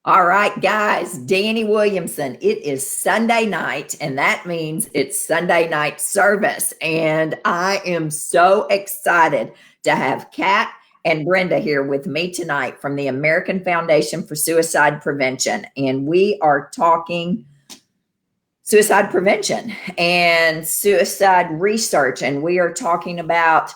All right, guys, Dani Williamson. It is Sunday night, and that means it's Sunday night service. And I am so excited to have Kat and Brenda here with me tonight from the American Foundation for Suicide Prevention. And we are talking suicide prevention and suicide research. And we are talking about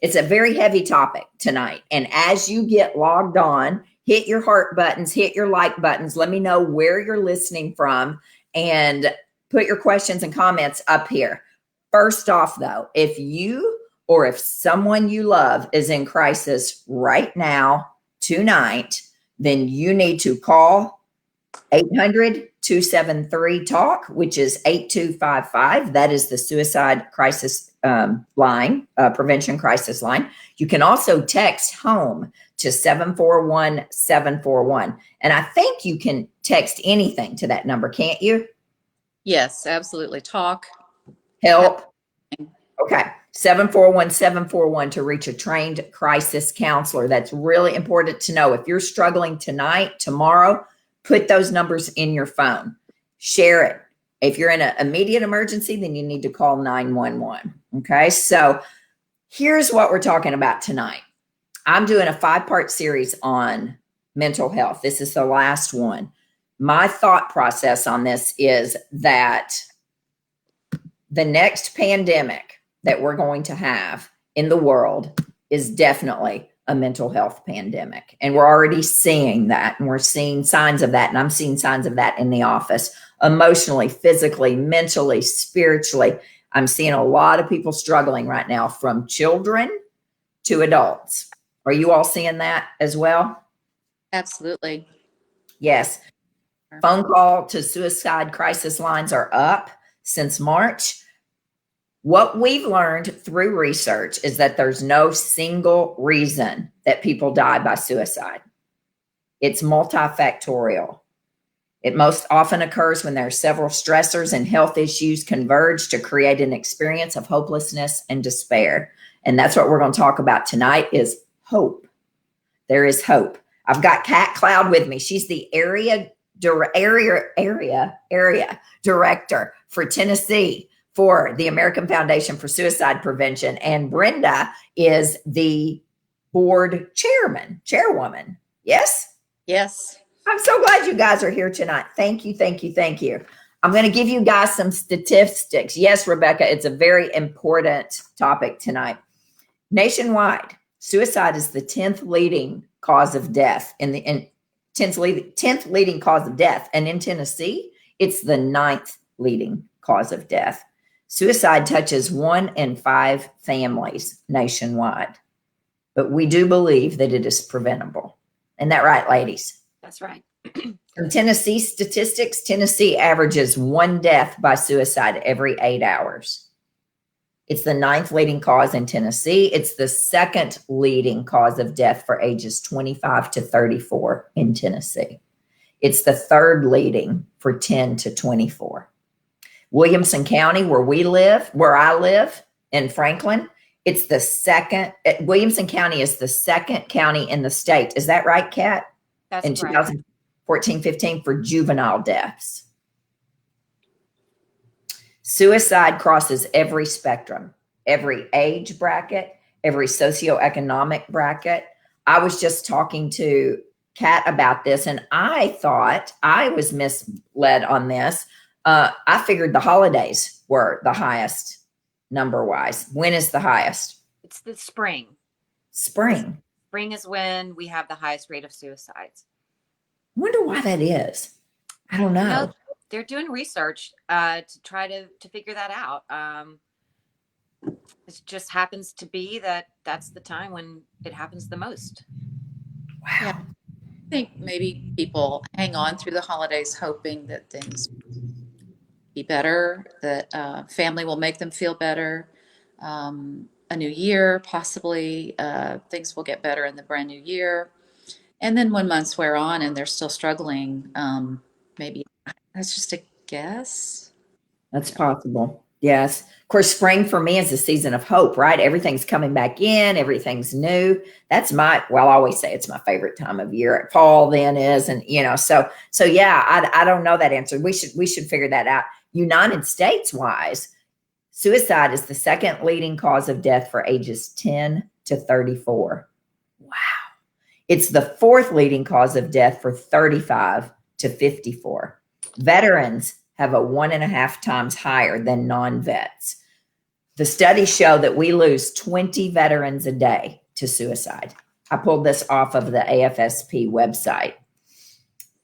it's a very heavy topic tonight. And as you get logged on, hit your heart buttons, hit your like buttons. Let me know where you're listening from and put your questions and comments up here. First off, though, if you or if someone you love is in crisis right now, tonight, then you need to call 800-273-TALK, which is 8255. That is the suicide crisis line, prevention crisis line. You can also text HOME to 741-741. And I think you can text anything to that number, can't you? Yes, absolutely. Talk. Help. Okay. 741-741 to reach a trained crisis counselor. That's really important to know. If you're struggling tonight, tomorrow, put those numbers in your phone. Share it. If you're in an immediate emergency, then you need to call 911. Okay. So here's what we're talking about tonight. I'm doing a 5-part series on mental health. This is the last one. My thought process on this is that the next pandemic that we're going to have in the world is definitely a mental health pandemic. And we're already seeing that. And we're seeing signs of that. And I'm seeing signs of that in the office, emotionally, physically, mentally, spiritually. I'm seeing a lot of people struggling right now, from children to adults. Are you all seeing that as well? Absolutely. Yes. Phone call to suicide crisis lines are up since March. What we've learned through research is that there's no single reason that people die by suicide. It's multifactorial. It most often occurs when there are several stressors and health issues converge to create an experience of hopelessness and despair. And that's what we're going to talk about tonight is hope. There is hope. I've got Kat Cloud with me. She's the area director for Tennessee for the American Foundation for Suicide Prevention. And Brenda is the board chairwoman. Yes? Yes. I'm so glad you guys are here tonight. Thank you, thank you, thank you. I'm going to give you guys some statistics. Yes, Rebecca, it's a very important topic tonight. Nationwide, suicide is the 10th leading cause of death in 10th leading cause of death. And in Tennessee, it's the 9th leading cause of death. Suicide touches 1 in 5 families nationwide, but we do believe that it is preventable. Isn't that right, ladies? That's right. From Tennessee statistics, Tennessee averages 1 death by suicide every 8 hours. It's the 9th leading cause in Tennessee. It's the 2nd leading cause of death for ages 25 to 34 in Tennessee. It's the 3rd leading for 10 to 24. Williamson County, where I live in Franklin, it's the 2nd. Williamson County is the 2nd county in the state. Is that right, Kat? That's in 2014-15 for juvenile deaths. Suicide crosses every spectrum, every age bracket, every socioeconomic bracket. I was just talking to Kat about this, and I thought I was misled on this. I figured the holidays were the highest number-wise. When is the highest? It's the spring. Spring. Spring is when we have the highest rate of suicides. I wonder why that is. I don't know. No, they're doing research to try to figure that out. It just happens to be that that's the time when it happens the most. Wow. Yeah. I think maybe people hang on through the holidays hoping that things be better, that family will make them feel better. A new year, possibly things will get better in the brand new year. And then when months wear on and they're still struggling, maybe that's just a guess. That's possible. Yes. course, spring for me is a season of hope, right? Everything's coming back in, everything's new. That's I always say it's my favorite time of year. Fall then is, and so yeah, I don't know that answer. We should figure that out. United States wise, suicide is the second leading cause of death for ages 10 to 34. Wow. It's the fourth leading cause of death for 35 to 54. Veterans have a 1.5 times higher than non-vets. The studies show that we lose 20 veterans a day to suicide. I pulled this off of the AFSP website.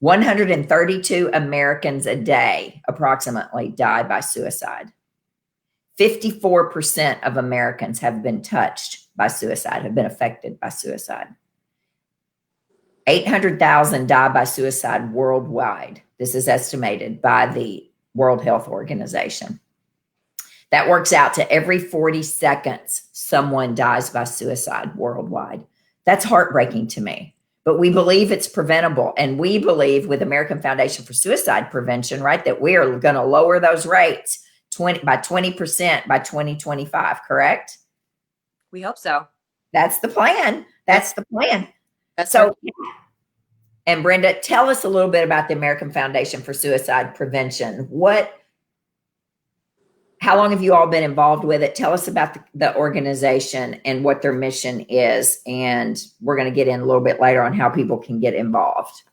132 Americans a day approximately die by suicide. 54% of Americans have been touched by suicide, have been affected by suicide. 800,000 die by suicide worldwide. This is estimated by the World Health Organization. That works out to every 40 seconds, someone dies by suicide worldwide. That's heartbreaking to me, but we believe it's preventable. And we believe with American Foundation for Suicide Prevention, right, that we are going to lower those rates by 20% by 2025, correct? We hope so. That's the plan. That's the plan. That's So, right. and Brenda, tell us a little bit about the American Foundation for Suicide Prevention. How long have you all been involved with it? Tell us about the organization and what their mission is. And we're going to get in a little bit later on how people can get involved.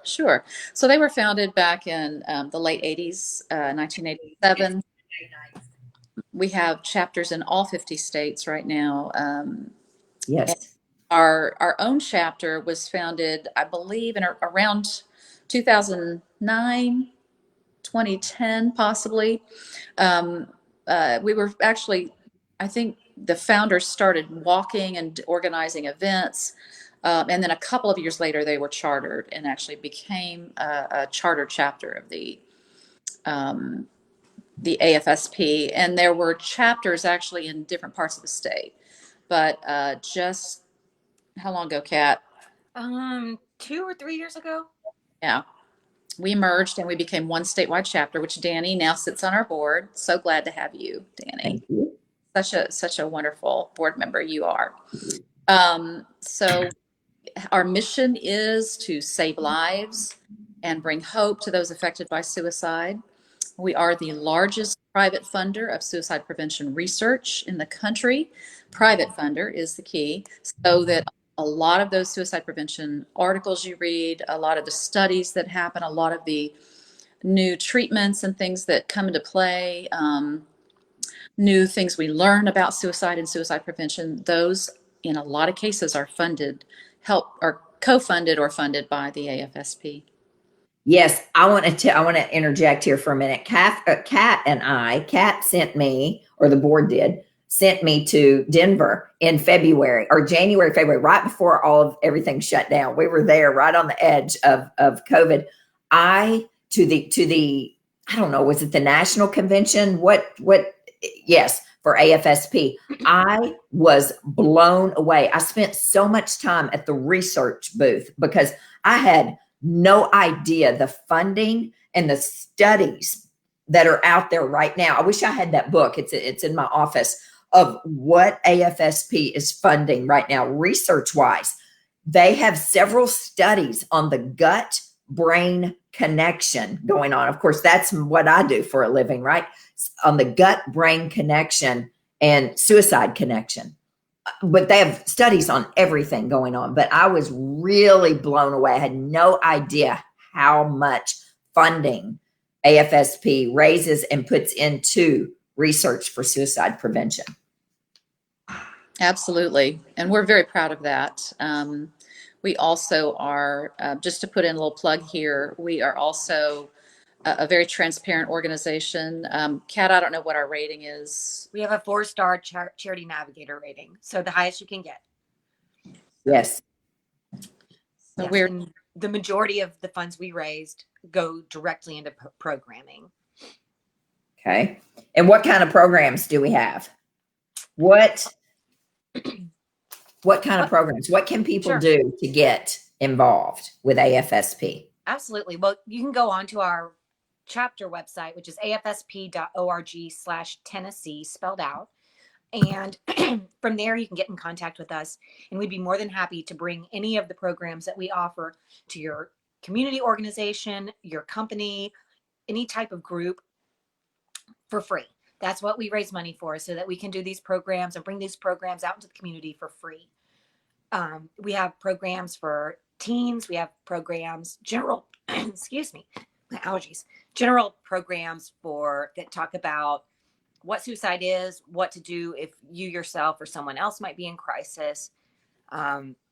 Sure. So they were founded back in the late 80s, 1987. We have chapters in all 50 states right now. Yes. Our own chapter was founded, I believe, in around 2009, 2010, possibly. We were actually, I think the founders started walking and organizing events. And then a couple of years later, they were chartered and actually became a charter chapter of the AFSP. And there were chapters actually in different parts of the state. But just how long ago, Kat? 2 or 3 years ago. Yeah. We merged and we became one statewide chapter, which Dani now sits on our board. So glad to have you, Dani. Thank you. Such a wonderful board member you are. So our mission is to save lives and bring hope to those affected by suicide. We are the largest private funder of suicide prevention research in the country. Private funder is the key, so that a lot of those suicide prevention articles you read, a lot of the studies that happen, a lot of the new treatments and things that come into play, new things we learn about suicide and suicide prevention, those in a lot of cases are co-funded or funded by the AFSP. Yes, I want to interject here for a minute. Kat sent me, or the board sent me to Denver in February or January, February, right before everything shut down. We were there right on the edge of COVID. To the I don't know, was it the national convention? Yes, for AFSP. I was blown away. I spent so much time at the research booth because I had no idea the funding and the studies that are out there right now. I wish I had that book. It's in my office of what AFSP is funding right now, research-wise. They have several studies on the gut-brain connection going on. Of course, that's what I do for a living, right? On the gut-brain connection and suicide connection. But they have studies on everything going on. But I was really blown away. I had no idea how much funding AFSP raises and puts into research for suicide prevention. Absolutely. And we're very proud of that. We also are, just to put in a little plug here, we are also a very transparent organization. Kat, I don't know what our rating is. We have a 4-star charity navigator rating, so the highest you can get. Yes. So yes. And the majority of the funds we raised go directly into programming. Okay. And what kind of programs do we have? What kind of programs? What can people do to get involved with AFSP? Absolutely. Well, you can go on to our chapter website, which is afsp.org/Tennessee, spelled out. And from there, you can get in contact with us, and we'd be more than happy to bring any of the programs that we offer to your community organization, your company, any type of group for free. That's what we raise money for, so that we can do these programs and bring these programs out into the community for free. We have programs for teens. We have programs, excuse me, my allergies, general programs that talk about what suicide is, what to do if you yourself or someone else might be in crisis.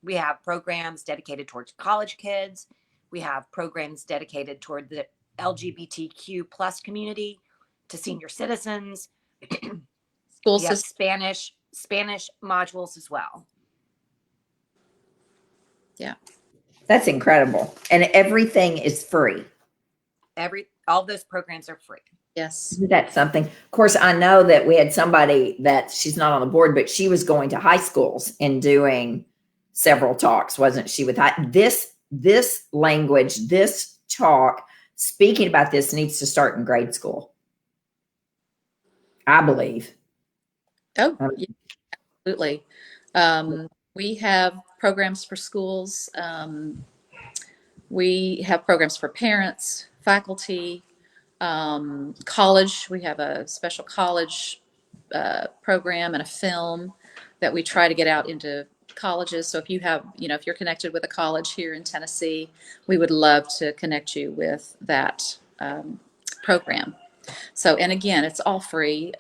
We have programs dedicated towards college kids. We have programs dedicated toward the LGBTQ plus community, to senior citizens. School We have system. Spanish modules as well. Yeah. That's incredible. And everything is free. All those programs are free. Yes. Isn't that something? Of course, I know that we had somebody that she's not on the board, but she was going to high schools and doing several talks, wasn't she? With this language, this talk, speaking about this needs to start in grade school, I believe. Oh, yeah, absolutely. We have programs for schools. We have programs for parents, faculty, college. We have a special college program and a film that we try to get out into colleges. So if you have, if you're connected with a college here in Tennessee, we would love to connect you with that program. So, and again, it's all free.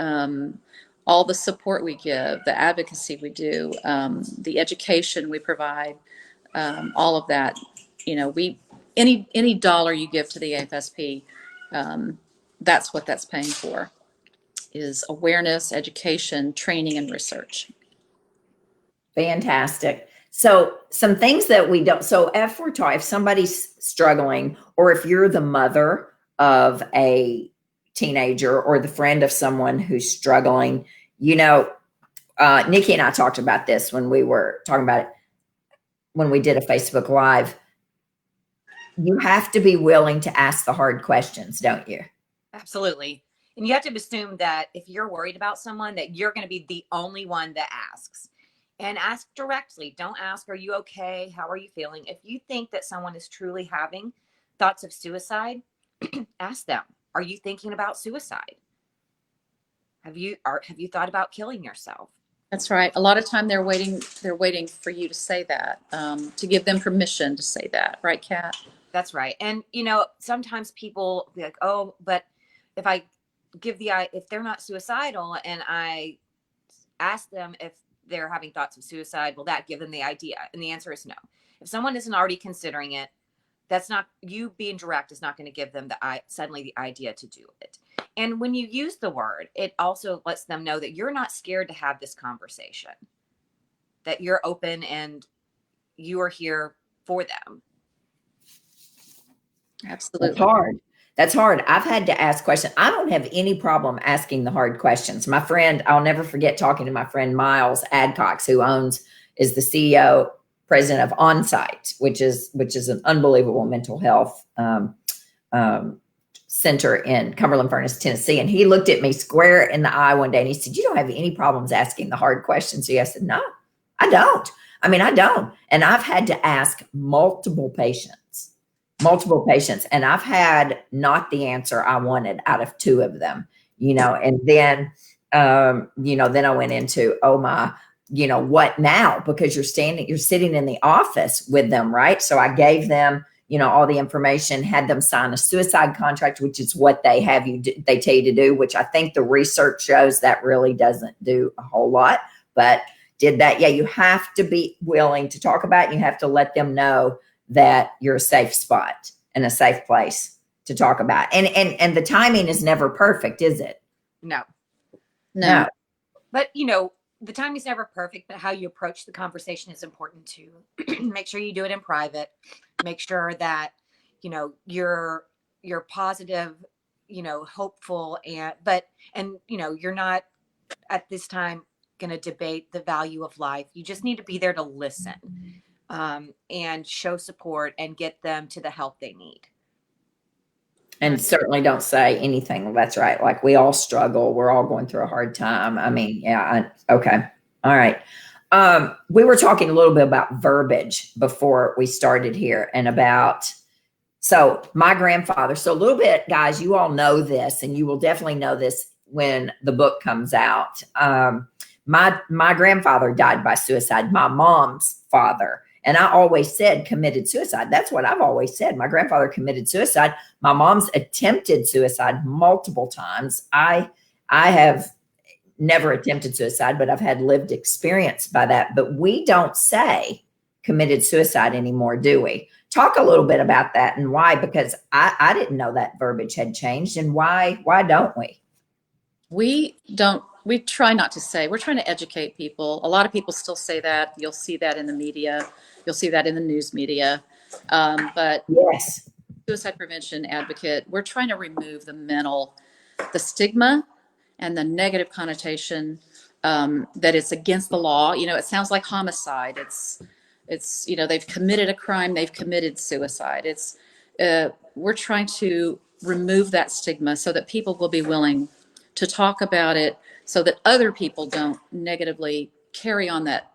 All the support we give, the advocacy we do, the education we provide, all of that, any dollar you give to the AFSP, that's what that's paying for, is awareness, education, training, and research. Fantastic. So some things that we don't, so if somebody's struggling, or if you're the mother of a teenager or the friend of someone who's struggling, Nikki and I talked about this when we were talking about it, when we did a Facebook Live. You have to be willing to ask the hard questions, don't you? Absolutely. And you have to assume that if you're worried about someone, that you're going to be the only one that asks. And ask directly. Don't ask, are you okay? How are you feeling? If you think that someone is truly having thoughts of suicide, ask them, are you thinking about suicide? Have you thought about killing yourself? That's right. A lot of time they're waiting for you to say that, to give them permission to say that. Right, Kat? That's right. And, sometimes people be like, oh, but if they're not suicidal and I ask them if they're having thoughts of suicide, will that give them the idea? And the answer is no. If someone isn't already considering it, that's not, you being direct is not going to give them suddenly the idea to do it. And when you use the word, it also lets them know that you're not scared to have this conversation, that you're open and you are here for them. Absolutely. That's hard. I've had to ask questions. I don't have any problem asking the hard questions. My friend, I'll never forget talking to my friend Miles Adcox, who is the CEO, president of Onsite, which is an unbelievable mental health center in Cumberland Furnace, Tennessee. And he looked at me square in the eye one day and he said, "You don't have any problems asking the hard questions." So I said, "No, I don't. I don't." And I've had to ask multiple patients. And I've had not the answer I wanted out of two of them, and then, then I went into, oh my, what now? Because you're sitting in the office with them, right? So I gave them, all the information, had them sign a suicide contract, which is what they tell you to do, which I think the research shows that really doesn't do a whole lot, but did that. Yeah. You have to be willing to talk about it. You have to let them know that you're a safe spot and a safe place to talk about. And the timing is never perfect, is it? No. But the timing is never perfect, but how you approach the conversation is important too. Make sure you do it in private. Make sure that, you're positive, hopeful, and you're not at this time going to debate the value of life. You just need to be there to listen. And show support and get them to the help they need. And certainly don't say anything. That's right. Like we all struggle. We're all going through a hard time. I mean, yeah. Okay. All right. We were talking a little bit about verbiage before we started here and about, so my grandfather, so a little bit, guys, you all know this and you will definitely know this when the book comes out. My grandfather died by suicide, my mom's father. And I always said committed suicide. That's what I've always said. My grandfather committed suicide. My mom's attempted suicide multiple times. I have never attempted suicide, but I've had lived experience by that. But we don't say committed suicide anymore, do we? Talk a little bit about that and why, because I didn't know that verbiage had changed. And why don't we? We try not to say. We're trying to educate people. A lot of people still say that. You'll see that in the media. You'll see that in the news media. But yes, suicide prevention advocate, we're trying to remove the stigma and the negative connotation that it's against the law. You know, it sounds like homicide. It's they've committed a crime. They've committed suicide. We're trying to remove that stigma so that people will be willing to talk about it, so that other people don't negatively carry on that,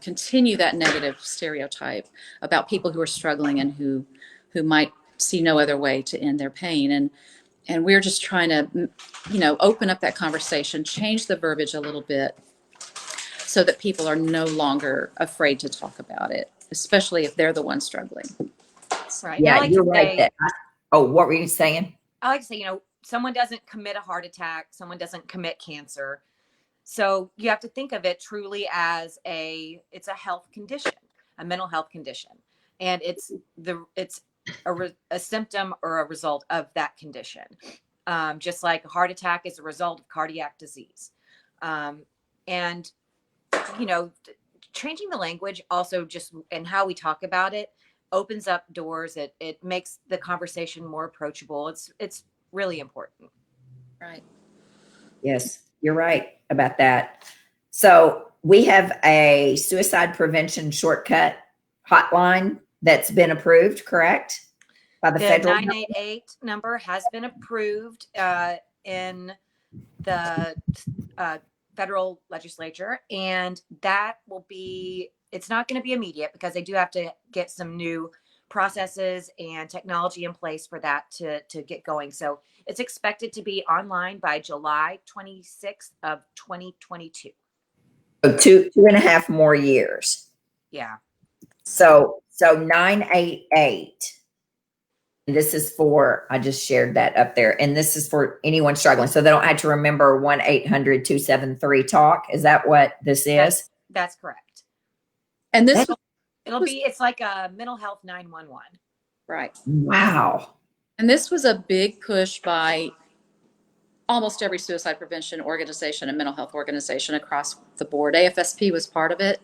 continue that negative stereotype about people who are struggling and who might see no other way to end their pain. And we're just trying to, open up that conversation, change the verbiage a little bit so that people are no longer afraid to talk about it, especially if they're the ones struggling. Right. Yeah, Like you're right. What were you saying? I like to say, someone doesn't commit a heart attack, someone doesn't commit cancer. So you have to think of it truly as it's a health condition, a mental health condition. And it's a symptom or a result of that condition. Just like a heart attack is a result of cardiac disease. And, changing the language also just and how we talk about it opens up doors. It makes the conversation more approachable. It's really important. Right. Yes, you're right about that. So we have a suicide prevention shortcut hotline that's been approved, correct? By the federal 988 number has been approved in the federal legislature, and that will be, it's not going to be immediate because they do have to get some new processes and technology in place for that to get going. So it's expected to be online by July 26th of 2022. So two and a half more years. Yeah. So 988. And this is for, I just shared that up there. And this is for anyone struggling. So they don't have to remember 1-800-273-TALK. Is that what this is? That's correct. And this it's like a mental health 911. Right. Wow. And this was a big push by almost every suicide prevention organization and mental health organization across the board. AFSP was part of it.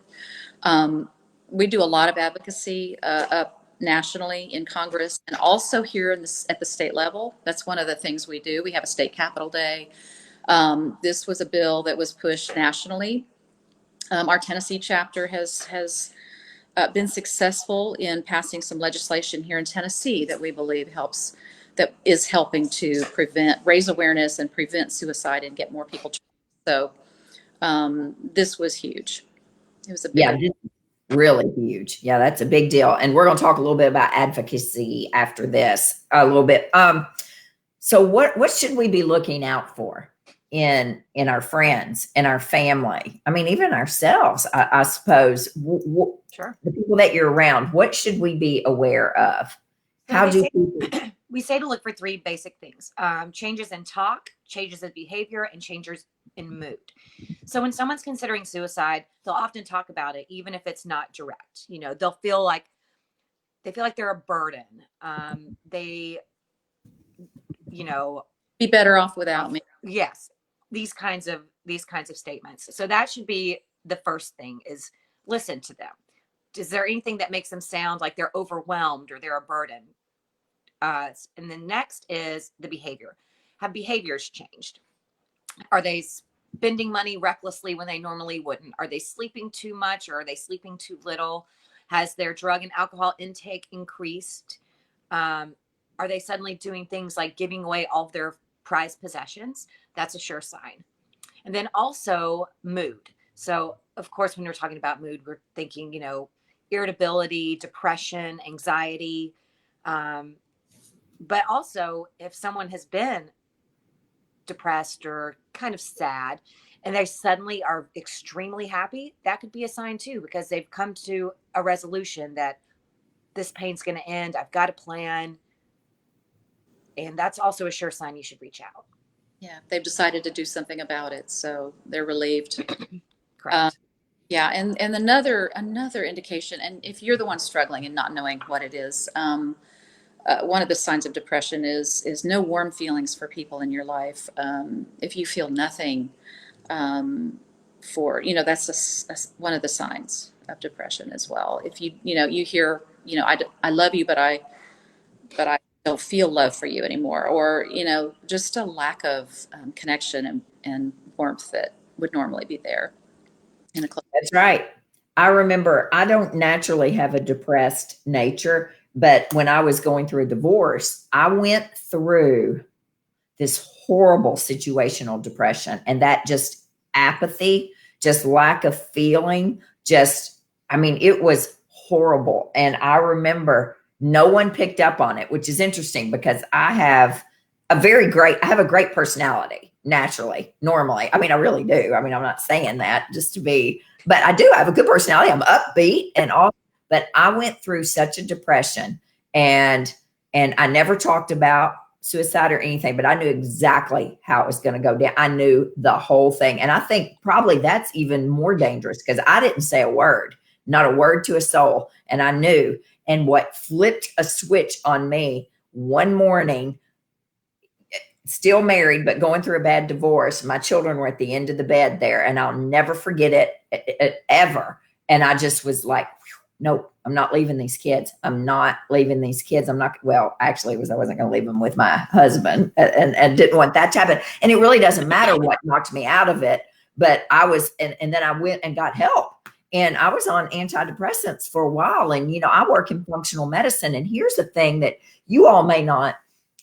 We do a lot of advocacy up nationally in Congress and also here at the state level. That's one of the things we do. We have a state capitol day. This was a bill that was pushed nationally. Our Tennessee chapter has been successful in passing some legislation here in Tennessee that we believe is helping to raise awareness and prevent suicide and get more people trained. So this was huge. It was a big really huge. Yeah, that's a big deal. And we're going to talk a little bit about advocacy after this a little bit. So what should we be looking out for in our friends, in our family? I mean, even ourselves, I suppose. Sure. The people that you're around, what should we be aware of? We say to look for three basic things: changes in talk, changes in behavior, and changes in mood. So when someone's considering suicide, they'll often talk about it, even if it's not direct. They'll feel like they're a burden. They, be better off without me. Yes, these kinds of statements. So that should be the first thing: is listen to them. Is there anything that makes them sound like they're overwhelmed or they're a burden? And then next is the behavior. Have behaviors changed? Are they spending money recklessly when they normally wouldn't? Are they sleeping too much or are they sleeping too little? Has their drug and alcohol intake increased? Are they suddenly doing things like giving away all of their prized possessions? That's a sure sign. And then also mood. So, of course, when we're talking about mood, we're thinking, irritability, depression, anxiety. But also, if someone has been depressed or kind of sad and they suddenly are extremely happy, that could be a sign too, because they've come to a resolution that this pain's going to end. I've got a plan. And that's also a sure sign you should reach out. Yeah, they've decided to do something about it, so they're relieved. Correct. Yeah, and another indication, and if you're the one struggling and not knowing what it is, one of the signs of depression is no warm feelings for people in your life. If you feel nothing that's one of the signs of depression as well. If you hear, I love you, but I don't feel love for you anymore, or just a lack of connection and warmth that would normally be there in a close. That's right. I remember I don't naturally have a depressed nature, but when I was going through a divorce, I went through this horrible situational depression, and that just apathy, just lack of feeling, it was horrible. And I remember no one picked up on it, which is interesting because I have a great personality naturally, normally. I really do. I'm not saying that just to be, but I do have a good personality. I'm upbeat and all, but I went through such a depression, and I never talked about suicide or anything, but I knew exactly how it was going to go down. I knew the whole thing. And I think probably that's even more dangerous because I didn't say a word, not a word to a soul. And I knew. And what flipped a switch on me one morning, still married, but going through a bad divorce. My children were at the end of the bed there, and I'll never forget it ever. And I just was like, nope, I'm not leaving these kids. I'm not leaving these kids. Actually, I wasn't going to leave them with my husband, and didn't want that to happen. And it really doesn't matter what knocked me out of it. But I was, and then I went and got help. And I was on antidepressants for a while. And, I work in functional medicine. And here's the thing that you all may not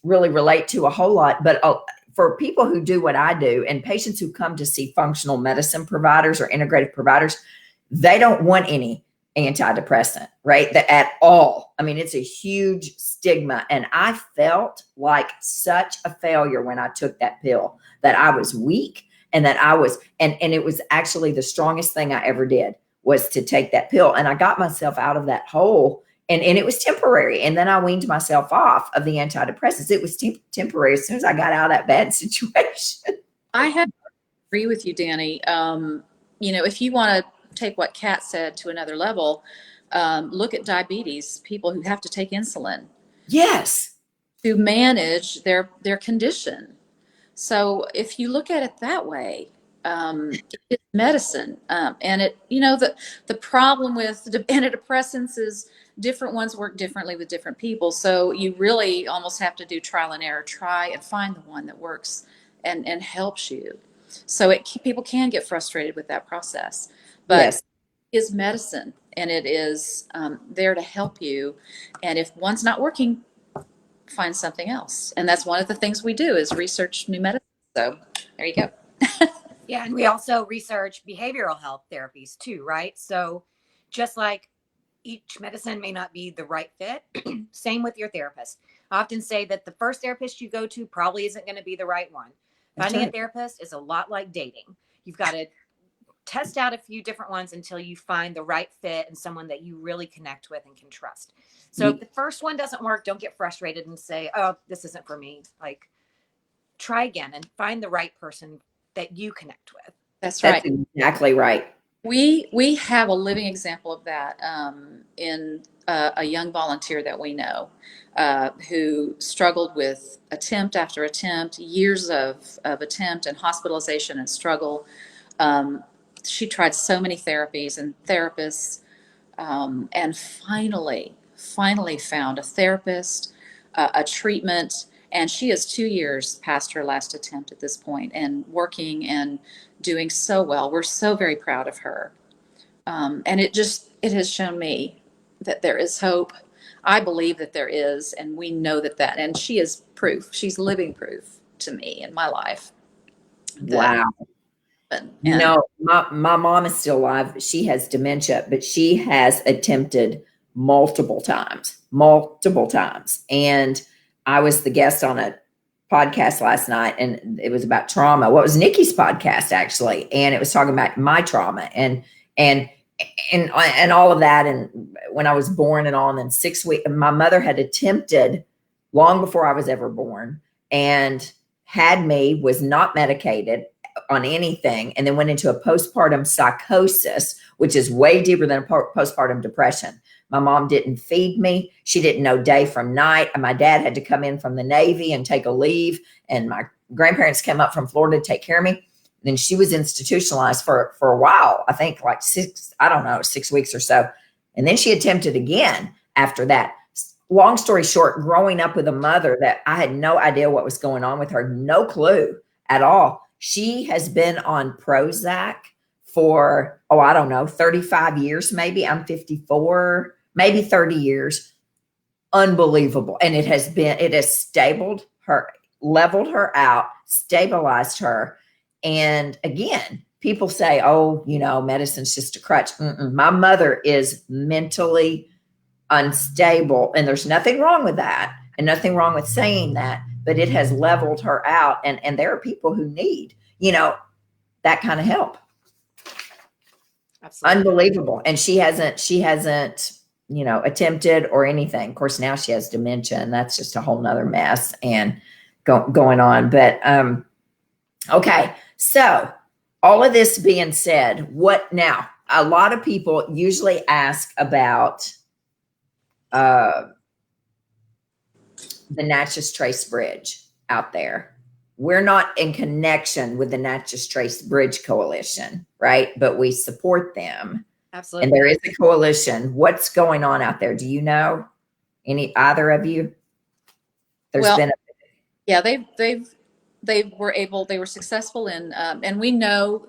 really relate to a whole lot, but for people who do what I do and patients who come to see functional medicine providers or integrative providers, they don't want any antidepressant, right? At all. It's a huge stigma. And I felt like such a failure when I took that pill, that I was weak and that I was, and it was actually the strongest thing I ever did was to take that pill. And I got myself out of that hole, and it was temporary. And then I weaned myself off of the antidepressants. It was temporary as soon as I got out of that bad situation. I have to agree with you, Dani. If you want to take what Kat said to another level, look at diabetes, people who have to take insulin. Yes. To manage their condition. So if you look at it that way, it's medicine. And the problem with the antidepressants is different ones work differently with different people. So you really almost have to do trial and error, try and find the one that works and helps you. So people can get frustrated with that process, but yes. It is medicine, and it is there to help you. And if one's not working, find something else. And that's one of the things we do is research new medicine. So there you go. Yeah, and we also research behavioral health therapies too, right? So just like each medicine may not be the right fit, same with your therapist. I often say that the first therapist you go to probably isn't going to be the right one. Finding a therapist is a lot like dating. You've got to test out a few different ones until you find the right fit and someone that you really connect with and can trust. So if the first one doesn't work, don't get frustrated and say, oh, this isn't for me. Like, try again and find the right person that you connect with. That's right. That's exactly right. We have a living example of that in a young volunteer that we know who struggled with attempt after attempt, years of attempt and hospitalization and struggle. She tried so many therapies and therapists, and finally found a therapist, a treatment. And she is 2 years past her last attempt at this point and working and doing so well. We're so very proud of her. And it has shown me that there is hope. I believe that there is, and we know and she is proof. She's living proof to me in my life that, Wow. You and know, my mom is still alive. She has dementia, but she has attempted multiple times. And I was the guest on a podcast last night, and it was about trauma. What was Nikki's podcast actually? And it was talking about my trauma and and all of that. And when I was born and all, and then 6 weeks, my mother had attempted long before I was ever born, and had me, was not medicated on anything, and then went into a postpartum psychosis, which is way deeper than a postpartum depression. My mom didn't feed me. She didn't know day from night. And my dad had to come in from the Navy and take a leave. And my grandparents came up from Florida to take care of me. Then she was institutionalized for a while, I think like 6 weeks or so. And then she attempted again after that. Long story short, growing up with a mother that I had no idea what was going on with her, no clue at all. She has been on Prozac for, 35 years, maybe. I'm 54, maybe 30 years. Unbelievable. And it has leveled her out, stabilized her. And again, people say, oh, medicine's just a crutch. My mother is mentally unstable, and there's nothing wrong with that, and nothing wrong with saying that, but it has leveled her out. And there are people who need, that kind of help. Absolutely. Unbelievable. And she hasn't, attempted or anything. Of course, now she has dementia, and that's just a whole nother mess and going on. But, okay. So all of this being said, what now? A lot of people usually ask about, the Natchez Trace Bridge out there. We're not in connection with the Natchez Trace Bridge Coalition, right? But we support them. Absolutely. And there is a coalition. What's going on out there? Do you know either of you? They were successful in, and we know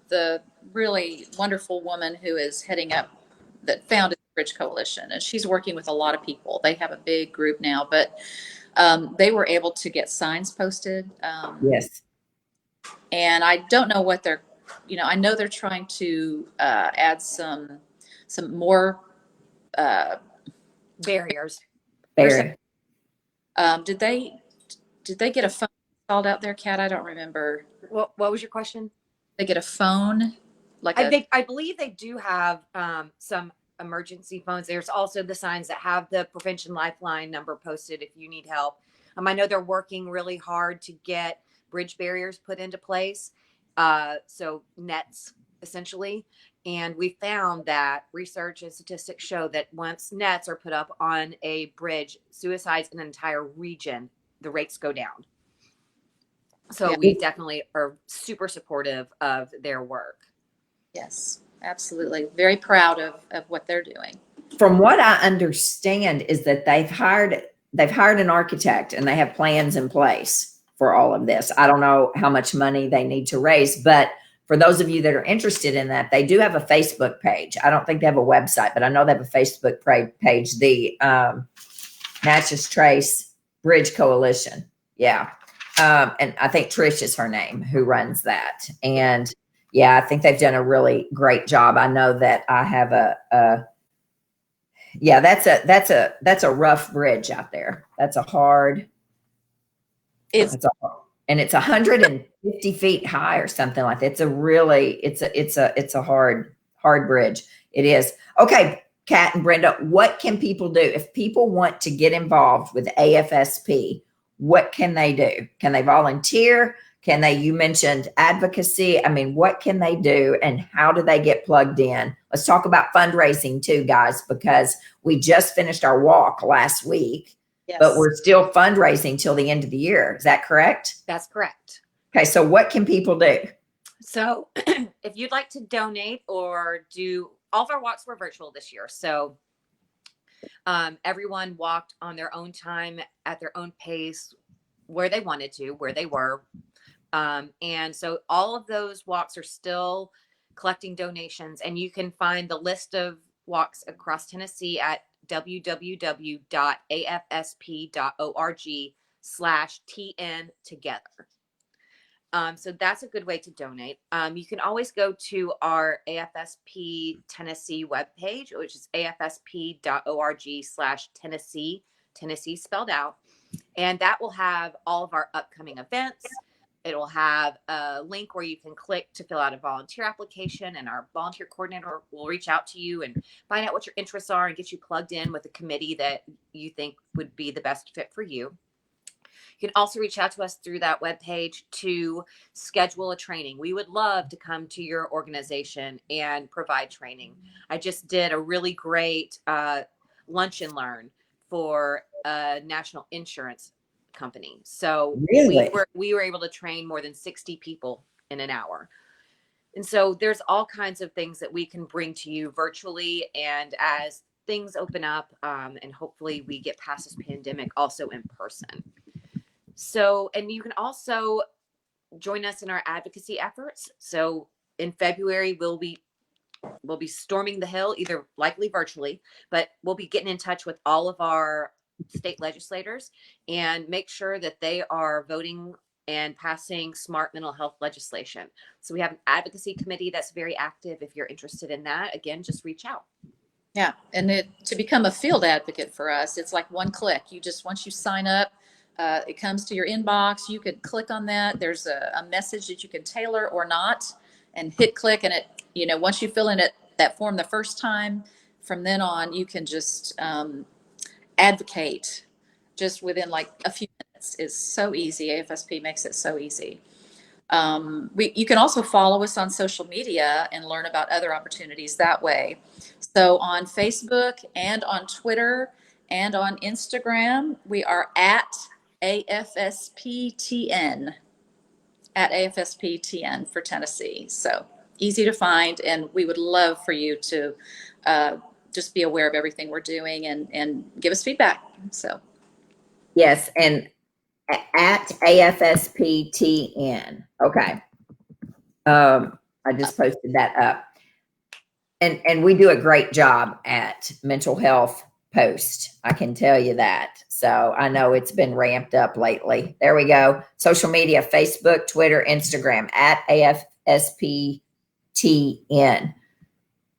the really wonderful woman who is heading up, that founded the Bridge Coalition, and she's working with a lot of people. They have a big group now, but they were able to get signs posted. Yes. And I don't know what they're, I know they're trying to add some more barriers. Did they get a phone installed out there, Kat? I don't remember. What was your question? They get a phone, I believe they do have some emergency phones. There's also the signs that have the Prevention Lifeline number posted if you need help. I know they're working really hard to get bridge barriers put into place. So nets, essentially. And we found that research and statistics show that once nets are put up on a bridge, suicides in an entire region, the rates go down. So Yeah. We definitely are super supportive of their work. Yes, absolutely. Very proud of what they're doing. From what I understand is that they've hired an architect, and they have plans in place for all of this. I don't know how much money they need to raise, but for those of you that are interested in that, they do have a Facebook page. I don't think they have a website, but I know they have a Facebook page, the Natchez Trace Bridge Coalition. Yeah. And I think Trish is her name who runs that. And yeah, I think they've done a really great job. I know that I have that's a rough bridge out there. That's a hard. It's 150 feet high or something like that. It's a hard bridge. It is. Okay, Kat and Brenda, what can people do if people want to get involved with AFSP? What can they do? Can they volunteer? You mentioned advocacy. What can they do, and how do they get plugged in? Let's talk about fundraising too, guys, because we just finished our walk last week. Yes. But we're still fundraising till the end of the year. Is that correct? That's correct. Okay, so what can people do? So if you'd like to donate or do, all of our walks were virtual this year. So everyone walked on their own time, at their own pace, where they wanted to, where they were. And so all of those walks are still collecting donations, and you can find the list of walks across Tennessee at www.afsp.org/TN together. So that's a good way to donate. You can always go to our AFSP Tennessee webpage, which is afsp.org/Tennessee, Tennessee spelled out. And that will have all of our upcoming events. It will have a link where you can click to fill out a volunteer application, and our volunteer coordinator will reach out to you and find out what your interests are and get you plugged in with a committee that you think would be the best fit for you. You can also reach out to us through that webpage to schedule a training. We would love to come to your organization and provide training. I just did a really great lunch and learn for a national insurance company. So Really? we were able to train more than 60 people in an hour. And so there's all kinds of things that we can bring to you virtually, and as things open up, and hopefully we get past this pandemic, also in person. So, and you can also join us in our advocacy efforts. So in February, we'll be storming the Hill, either likely virtually, but we'll be getting in touch with all of our state legislators and make sure that they are voting and passing smart mental health legislation. So we have an advocacy committee that's very active. If you're interested in that, again, just reach out. Yeah, and to become a field advocate for us, it's like one click. Once you sign up, it comes to your inbox. You could click on that. There's a message that you can tailor or not, and hit click. And once you fill in that form the first time, from then on, you can just advocate just within like a few minutes. It's so easy. AFSP makes it so easy. You can also follow us on social media and learn about other opportunities that way. So on Facebook and on Twitter and on Instagram, we are at AFSPTN, for Tennessee. So easy to find, and we would love for you to just be aware of everything we're doing and give us feedback. So Yes, and at AFSPTN. Okay. I just posted that up. And we do a great job at mental health post. I can tell you that. So I know it's been ramped up lately. There we go. Social media, Facebook, Twitter, Instagram, at AFSPTN.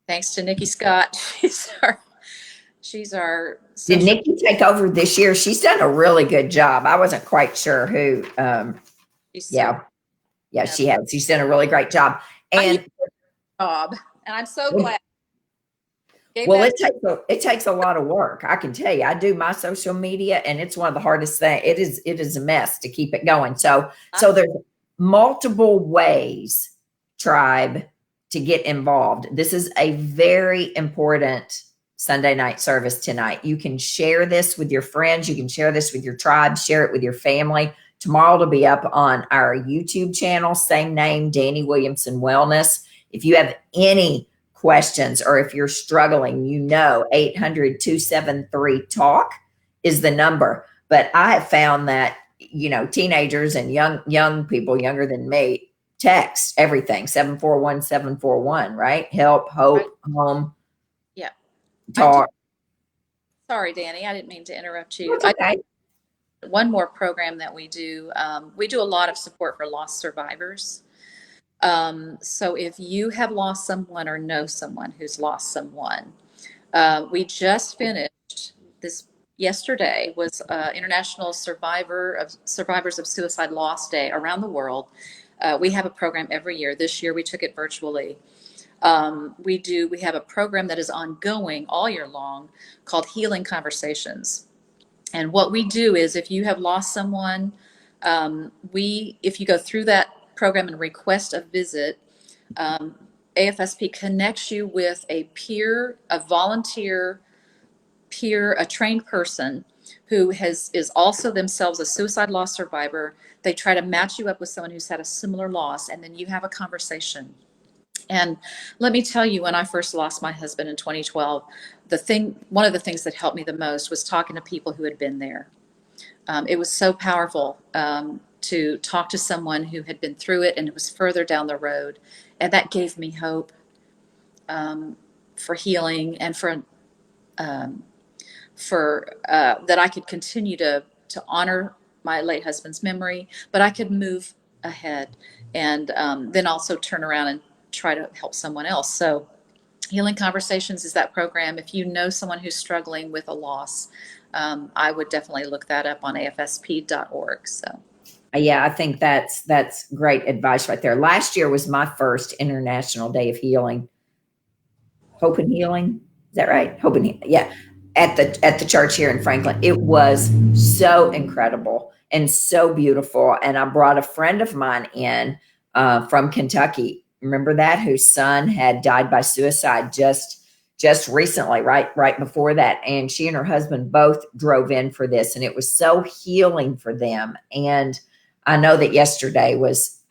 thanks to Nikki Scott. She's our Did Nikki take over this year? She's done a really good job. I wasn't quite sure who. Yeah, she has. She's done a really great job. And I'm so glad. Well, it takes a lot of work. I can tell you. I do my social media, and it's one of the hardest things. It is a mess to keep it going. So there's multiple ways, tribe, to get involved. This is a very important Sunday night service tonight. You can share this with your friends. You can share this with your tribe. Share it with your family. Tomorrow it'll be up on our YouTube channel, same name, Dani Williamson Wellness. If you have any questions or if you're struggling, 800-273-TALK is the number. But I have found that, teenagers and young people younger than me text everything, 741-741, right? Help, hope, home. Yeah. Talk. Sorry, Dani, I didn't mean to interrupt you. That's okay. One more program that we do a lot of support for lost survivors. So if you have lost someone or know someone who's lost someone, we just finished this yesterday was International Survivors of Suicide Loss Day around the world. We have a program every year. This year we took it virtually. We have a program that is ongoing all year long called Healing Conversations. And what we do is if you have lost someone, if you go through that program and request a visit, AFSP connects you with a volunteer peer, a trained person who is also themselves a suicide loss survivor. They try to match you up with someone who's had a similar loss, and then you have a conversation. And let me tell you, when I first lost my husband in 2012, one of the things that helped me the most was talking to people who had been there. It was so powerful to talk to someone who had been through it and it was further down the road. And that gave me hope for healing and for for that I could continue to honor my late husband's memory, but I could move ahead and then also turn around and try to help someone else. So Healing Conversations is that program. If you know someone who's struggling with a loss, I would definitely look that up on afsp.org. So. Yeah, I think that's great advice right there. Last year was my first International Day of Healing. Hope and Healing. Is that right? Hope and Healing. Yeah. At the church here in Franklin. It was so incredible and so beautiful. And I brought a friend of mine in from Kentucky. Remember that? Whose son had died by suicide just recently, right before that. And she and her husband both drove in for this, and it was so healing for them. And I know that yesterday was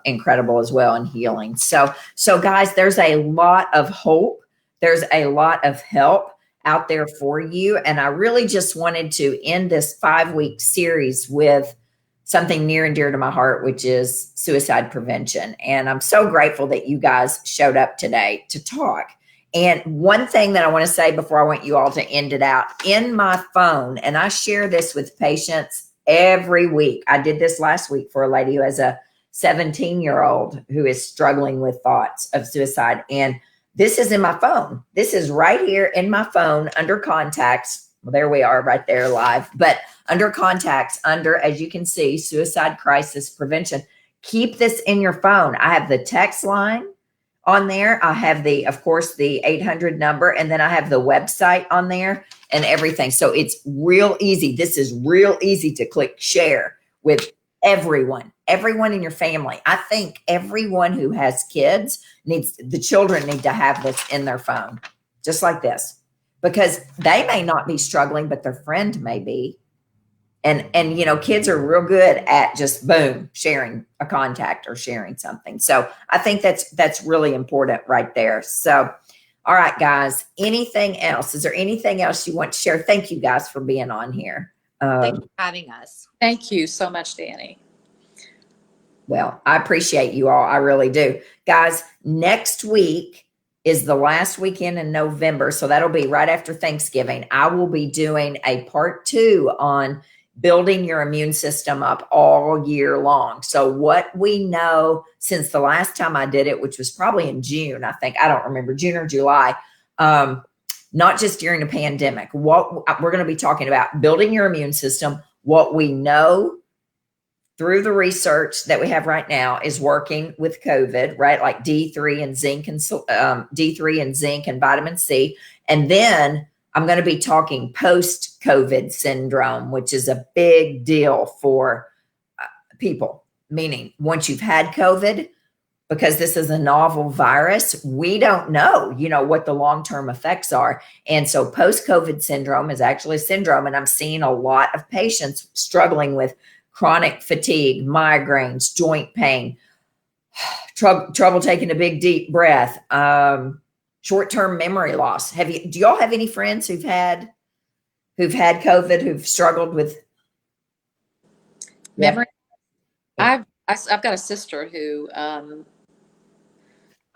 incredible as well in healing. So guys, there's a lot of hope. There's a lot of help out there for you. And I really just wanted to end this 5-week series with something near and dear to my heart, which is suicide prevention. And I'm so grateful that you guys showed up today to talk. And one thing that I want to say before I want you all to end it out, in my phone, and I share this with patients every week. I did this last week for a lady who has a 17-year-old who is struggling with thoughts of suicide. And this is in my phone. This is right here in my phone under contacts. Well, there we are right there live, but under contacts, as you can see, suicide crisis prevention. Keep this in your phone. I have the text line on there. I have of course, the 800 number, and then I have the website on there and everything. So it's real easy. This is real easy to click share with everyone in your family. I think everyone who has kids the children need to have this in their phone, just like this, because they may not be struggling, but their friend may be. And kids are real good at just boom, sharing a contact or sharing something. So I think that's really important right there. So, all right, guys, anything else? Is there anything else you want to share? Thank you guys for being on here. Thank you for having us. Thank you so much, Dani. Well, I appreciate you all. I really do. Guys, next week is the last weekend in November. So that'll be right after Thanksgiving. I will be doing a part 2 on building your immune system up all year long. So what we know since the last time I did it, which was probably in June, I think, I don't remember, June or July, not just during the pandemic, what we're going to be talking about, building your immune system, what we know through the research that we have right now is working with COVID, right? Like D3 and zinc and vitamin C. And then I'm going to be talking post-COVID syndrome, which is a big deal for people, meaning once you've had COVID, because this is a novel virus, we don't know, what the long-term effects are. And so post-COVID syndrome is actually a syndrome. And I'm seeing a lot of patients struggling with chronic fatigue, migraines, joint pain, trouble taking a big, deep breath, short-term memory loss. Do y'all have any friends who've had COVID, who've struggled with memory? Yeah. I've got a sister who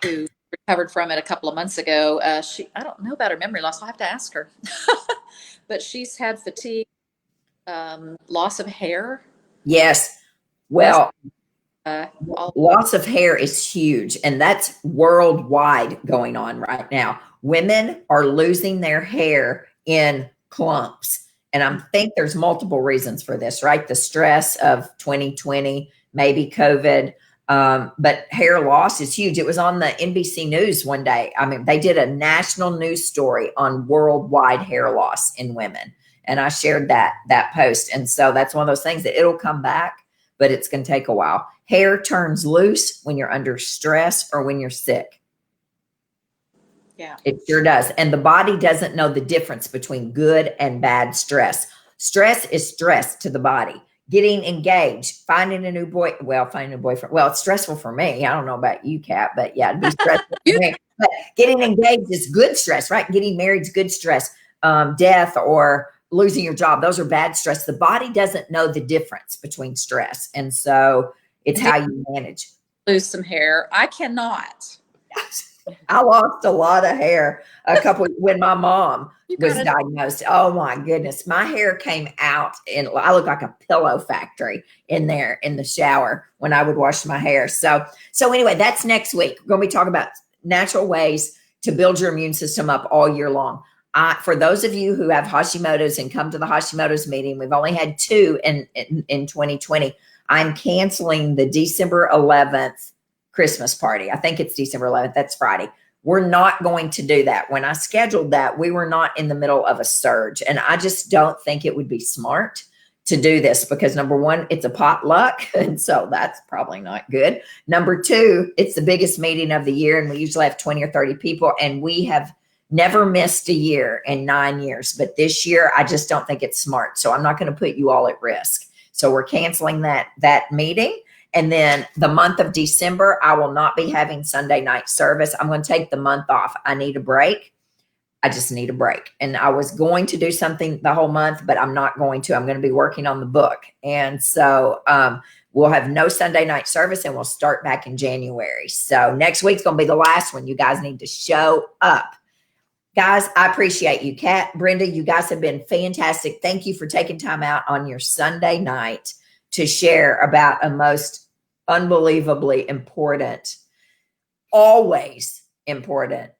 recovered from it a couple of months ago. I don't know about her memory loss. I'll have to ask her, but she's had fatigue, loss of hair. Yes. Well, loss of hair is huge, and that's worldwide going on right now. Women are losing their hair in clumps, and I think there's multiple reasons for this, right? The stress of 2020, maybe COVID, but hair loss is huge. It was on the NBC News one day. I mean, they did a national news story on worldwide hair loss in women, and I shared that post. And so that's one of those things that it'll come back, but it's going to take a while. Hair turns loose when you're under stress or when you're sick. Yeah, it sure does. And the body doesn't know the difference between good and bad stress. Stress is stress to the body. Getting engaged, finding a new boyfriend. Well, it's stressful for me. I don't know about you, Kat, but yeah, it'd be stressful for me. But getting engaged is good stress, right? Getting married is good stress. Death or losing your job, those are bad stress. The body doesn't know the difference between stress. And so it's how you manage. Lose some hair. I cannot. I lost a lot of hair when my mom You was got it. diagnosed. Oh my goodness. My hair came out and I look like a pillow factory in there in the shower when I would wash my hair. So anyway, that's next week. We're going to be talking about natural ways to build your immune system up all year long. For those of you who have Hashimoto's and come to the Hashimoto's meeting, we've only had 2 in 2020. I'm canceling the December 11th Christmas party. I think it's December 11th. That's Friday. We're not going to do that. When I scheduled that, we were not in the middle of a surge. And I just don't think it would be smart to do this because number one, it's a potluck. And so that's probably not good. Number two, it's the biggest meeting of the year. And we usually have 20 or 30 people. And we have never missed a year in 9 years. But this year, I just don't think it's smart. So I'm not going to put you all at risk. So we're canceling that meeting. And then the month of December, I will not be having Sunday night service. I'm going to take the month off. I need a break. I just need a break. And I was going to do something the whole month, but I'm not going to. I'm going to be working on the book. And so we'll have no Sunday night service and we'll start back in January. So next week's going to be the last one. You guys need to show up. Guys, I appreciate you. Kat, Brenda, you guys have been fantastic. Thank you for taking time out on your Sunday night to share about a most unbelievably important, always important,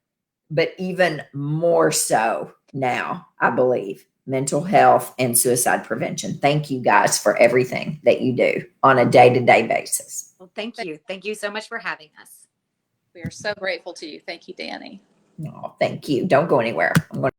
but even more so now, I believe, mental health and suicide prevention. Thank you guys for everything that you do on a day-to-day basis. Well, thank you. Thank you so much for having us. We are so grateful to you. Thank you, Dani. Oh, thank you. Don't go anywhere. I'm going